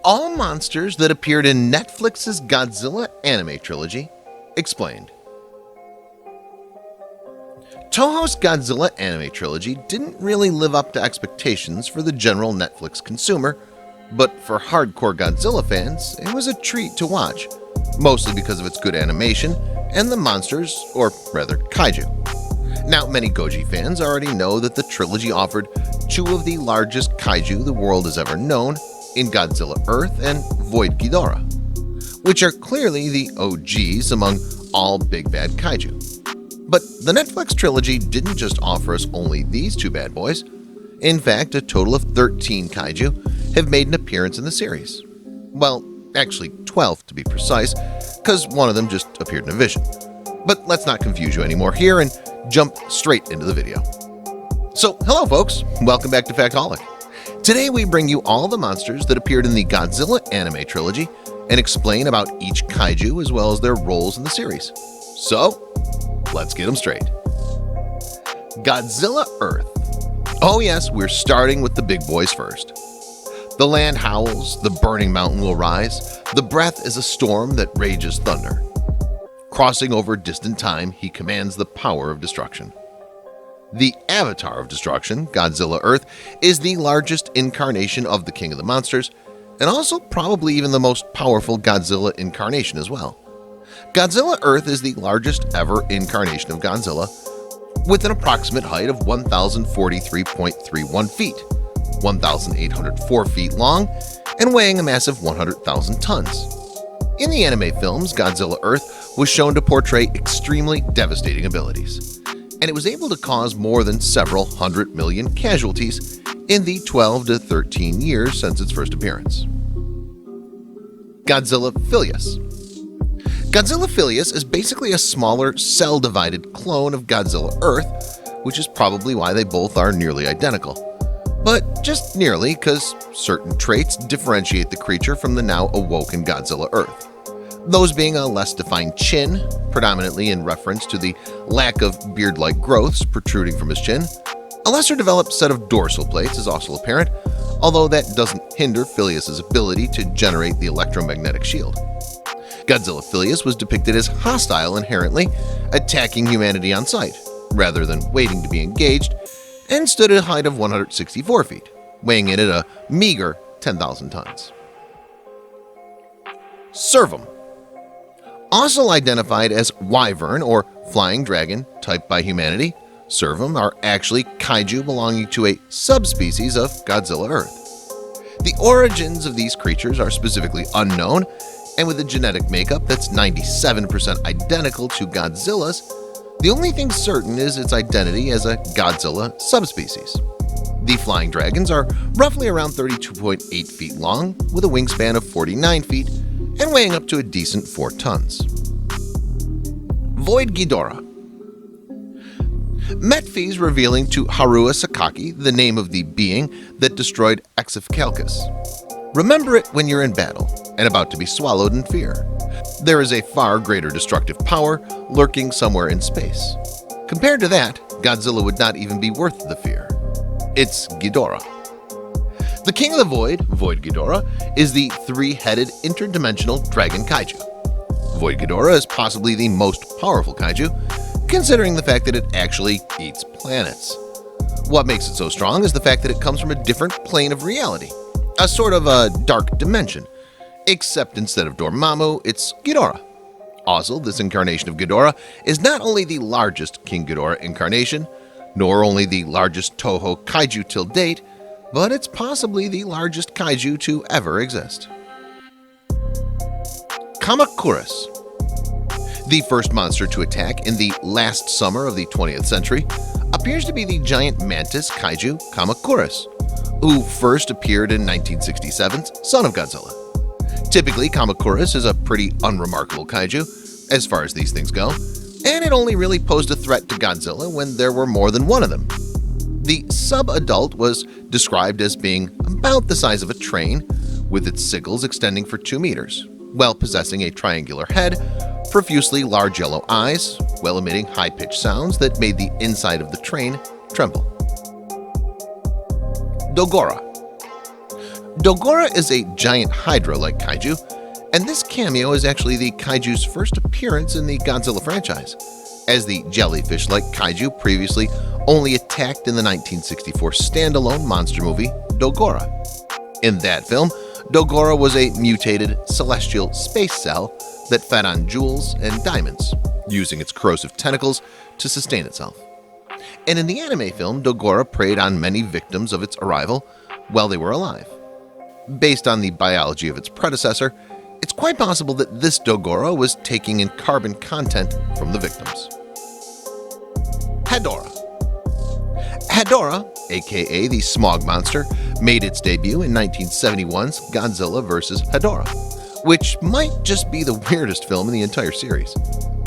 All monsters that appeared in Netflix's Godzilla anime trilogy explained. ToHo's Godzilla anime trilogy didn't really live up to expectations for the general Netflix consumer, but for hardcore Godzilla fans, it was a treat to watch, mostly because of its good animation and the monsters, or rather kaiju. Now, many Goji fans already know that the trilogy offered two of the largest kaiju the world has ever known in Godzilla Earth and Void Ghidorah, which are clearly the OGs among all big bad kaiju. But the Netflix trilogy didn't just offer us only these two bad boys. In fact, a total of 13 kaiju have made an appearance in the series. Well, actually 12 to be precise, because one of them just appeared in a vision. But let's not confuse you anymore here and jump straight into the video. So, hello folks, welcome back to Factholic. Today we bring you all the monsters that appeared in the Godzilla anime trilogy and explain about each kaiju as well as their roles in the series. So, let's get them straight. Godzilla Earth. Oh yes, we're starting with the big boys first. The land howls, the burning mountain will rise, the breath is a storm that rages thunder. Crossing over distant time, he commands the power of destruction. The Avatar of Destruction, Godzilla Earth, is the largest incarnation of the King of the Monsters, and also probably even the most powerful Godzilla incarnation as well. Godzilla Earth is the largest ever incarnation of Godzilla, with an approximate height of 1,043.31 feet, 1,804 feet long, and weighing a massive 100,000 tons. In the anime films, Godzilla Earth was shown to portray extremely devastating abilities, and it was able to cause more than several 100 million casualties in the 12 to 13 years since its first appearance. Godzilla Filius. Godzilla Filius is basically a smaller, cell-divided clone of Godzilla Earth, which is probably why they both are nearly identical. But just nearly, because certain traits differentiate the creature from the now awoken Godzilla Earth. Those being a less defined chin, predominantly in reference to the lack of beard-like growths protruding from his chin. A lesser developed set of dorsal plates is also apparent, although that doesn't hinder Filius's ability to generate the electromagnetic shield. Godzilla Filius was depicted as hostile inherently, attacking humanity on sight, rather than waiting to be engaged, and stood at a height of 164 feet, weighing in at a meager 10,000 tons. Servum. Also identified as wyvern or flying dragon typed by humanity, Servum are actually kaiju belonging to a subspecies of Godzilla Earth. The origins of these creatures are specifically unknown, and with a genetic makeup that's 97% identical to Godzilla's, the only thing certain is its identity as a Godzilla subspecies. The flying dragons are roughly around 32.8 feet long, with a wingspan of 49 feet and weighing up to a decent 4 tons. Void Ghidorah. Metphys revealing to Haruo Sakaki the name of the being that destroyed Exifcalcus. Remember it when you're in battle and about to be swallowed in fear. There is a far greater destructive power lurking somewhere in space. Compared to that, Godzilla would not even be worth the fear. It's Ghidorah. The King of the Void, Void Ghidorah, is the three-headed interdimensional dragon kaiju. Void Ghidorah is possibly the most powerful kaiju, considering the fact that it actually eats planets. What makes it so strong is the fact that it comes from a different plane of reality, a sort of a dark dimension, except instead of Dormammu, it's Ghidorah. Also, this incarnation of Ghidorah is not only the largest King Ghidorah incarnation, nor only the largest ToHo kaiju till date, but it's possibly the largest kaiju to ever exist. KAMACURAS. The first monster to attack in the last summer of the 20th century appears to be the giant mantis kaiju KAMACURAS, who first appeared in 1967's Son of Godzilla. Typically, KAMACURAS is a pretty unremarkable kaiju, as far as these things go, and it only really posed a threat to Godzilla when there were more than one of them. The sub-adult was described as being about the size of a train, with its sickles extending for 2 meters, while possessing a triangular head, profusely large yellow eyes, while emitting high-pitched sounds that made the inside of the train tremble. DOGORA. DOGORA is a giant hydra-like kaiju, and this cameo is actually the kaiju's first appearance in the Godzilla franchise, as the jellyfish-like kaiju previously only attacked in the 1964 standalone monster movie DOGORA. In that film, DOGORA was a mutated celestial space cell that fed on jewels and diamonds, using its corrosive tentacles to sustain itself. And in the anime film, DOGORA preyed on many victims of its arrival while they were alive. Based on the biology of its predecessor, it's quite possible that this DOGORA was taking in carbon content from the victims. HEDORAH. HEDORAH, aka the Smog Monster, made its debut in 1971's Godzilla vs. Ghidorah, which might just be the weirdest film in the entire series.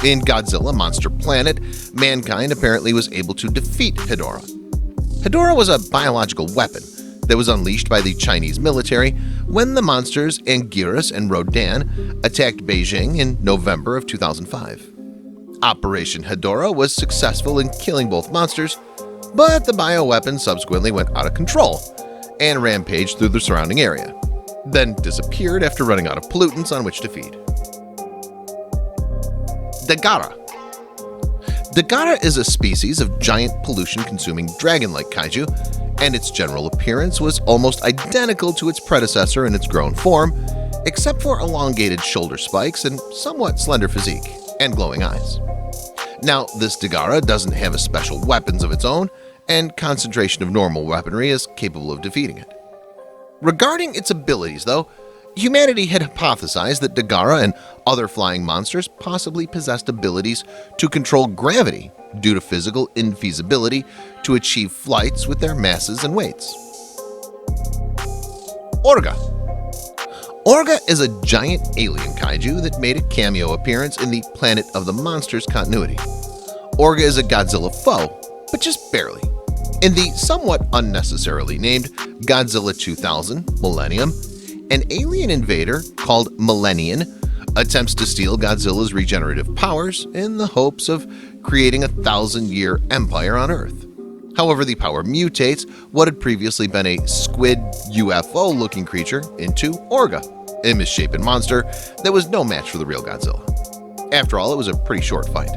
In Godzilla Monster Planet, mankind apparently was able to defeat HEDORAH. HEDORAH was a biological weapon that was unleashed by the Chinese military when the monsters Anguirus and Rodan attacked Beijing in November of 2005. Operation HEDORAH was successful in killing both monsters, but the bioweapon subsequently went out of control and rampaged through the surrounding area, then disappeared after running out of pollutants on which to feed. DOGORA. DOGORA is a species of giant pollution-consuming dragon-like kaiju, and its general appearance was almost identical to its predecessor in its grown form, except for elongated shoulder spikes and somewhat slender physique and glowing eyes. Now, this DOGORA doesn't have a special weapons of its own, and concentration of normal weaponry is capable of defeating it. Regarding its abilities, though, humanity had hypothesized that DOGORA and other flying monsters possibly possessed abilities to control gravity due to physical infeasibility to achieve flights with their masses and weights. ORGA. ORGA is a giant alien kaiju that made a cameo appearance in the Planet of the Monsters continuity. ORGA is a Godzilla foe, but just barely. In the somewhat unnecessarily named Godzilla 2000 Millennium, an alien invader called Millennian attempts to steal Godzilla's regenerative powers in the hopes of creating a 1,000-year empire on Earth. However, the power mutates what had previously been a squid UFO-looking creature into ORGA, a misshapen monster that was no match for the real Godzilla. After all, it was a pretty short fight.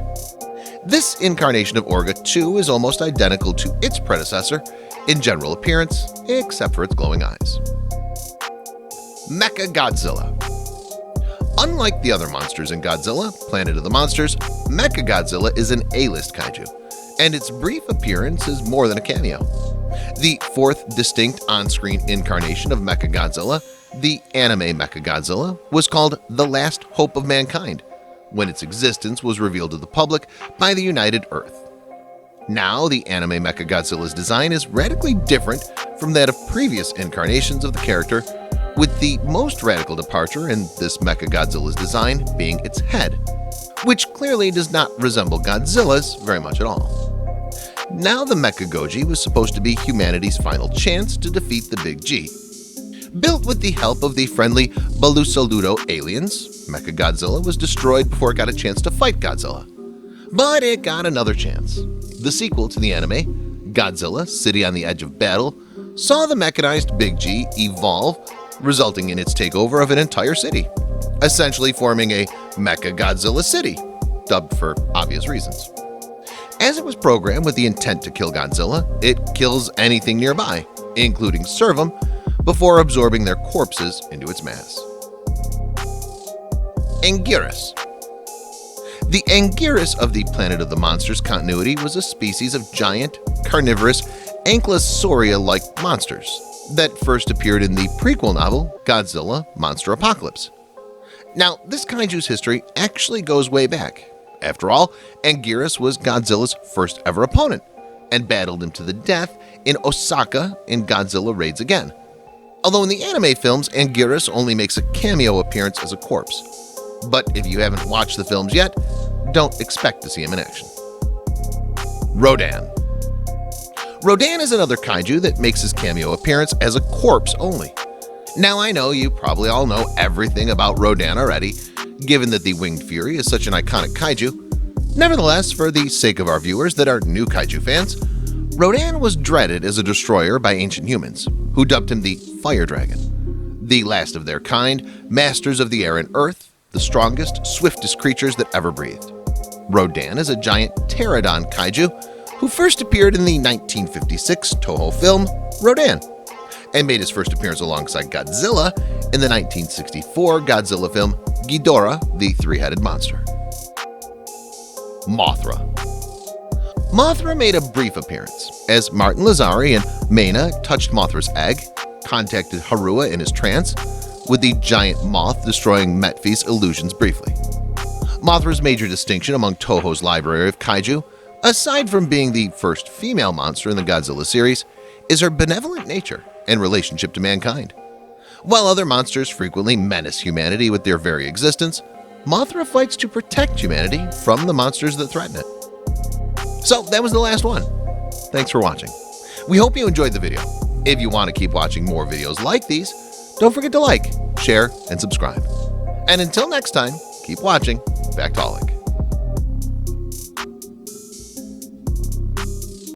This incarnation of ORGA, too, is almost identical to its predecessor in general appearance, except for its glowing eyes. MECHAGODZILLA. Unlike the other monsters in Godzilla, Planet of the Monsters, MECHAGODZILLA is an A-list kaiju, and its brief appearance is more than a cameo. The fourth distinct on-screen incarnation of MECHAGODZILLA, the anime MECHAGODZILLA, was called The Last Hope of Mankind, when its existence was revealed to the public by the United Earth. Now, the anime MECHAGODZILLA's design is radically different from that of previous incarnations of the character, with the most radical departure in this MECHAGODZILLA's design being its head, which clearly does not resemble Godzilla's very much at all. Now the Mechagoji was supposed to be humanity's final chance to defeat the Big G. Built with the help of the friendly Balusaludo aliens, Mechagodzilla was destroyed before it got a chance to fight Godzilla. But it got another chance. The sequel to the anime, Godzilla City on the Edge of Battle, saw the mechanized Big G evolve, resulting in its takeover of an entire city, essentially forming a Mechagodzilla city, dubbed for obvious reasons. As it was programmed with the intent to kill Godzilla, it kills anything nearby, including Servum, before absorbing their corpses into its mass. Anguirus. The Anguirus of the Planet of the Monsters continuity was a species of giant, carnivorous, ankylosauria-like monsters that first appeared in the prequel novel Godzilla Monster Apocalypse. Now, this kaiju's history actually goes way back. After all, Anguirus was Godzilla's first ever opponent and battled him to the death in Osaka in Godzilla Raids Again. Although in the anime films, Anguirus only makes a cameo appearance as a corpse. But if you haven't watched the films yet, don't expect to see him in action. Rodan. Rodan is another kaiju that makes his cameo appearance as a corpse only. Now I know you probably all know everything about Rodan already, given that the Winged Fury is such an iconic kaiju. Nevertheless, for the sake of our viewers that are new kaiju fans, Rodan was dreaded as a destroyer by ancient humans, who dubbed him the Fire Dragon. the last of their kind, masters of the air and earth, the strongest, swiftest creatures that ever breathed. Rodan is a giant pterodon kaiju who first appeared in the 1956 ToHo film Rodan, and made his first appearance alongside Godzilla in the 1964 Godzilla film Ghidorah, the three-headed monster. Mothra. Mothra made a brief appearance as Martin Lazari and Mena touched Mothra's egg, contacted Harua in his trance, with the giant moth destroying Metfi's illusions briefly. Mothra's major distinction among ToHo's library of kaiju, aside from being the first female monster in the Godzilla series, is her benevolent nature and relationship to mankind. While other monsters frequently menace humanity with their very existence, Mothra fights to protect humanity from the monsters that threaten it. So that was the last one. Thanks for watching. We hope you enjoyed the video. If you want to keep watching more videos like these, don't forget to like, share, and subscribe. And until next time, keep watching Factholic.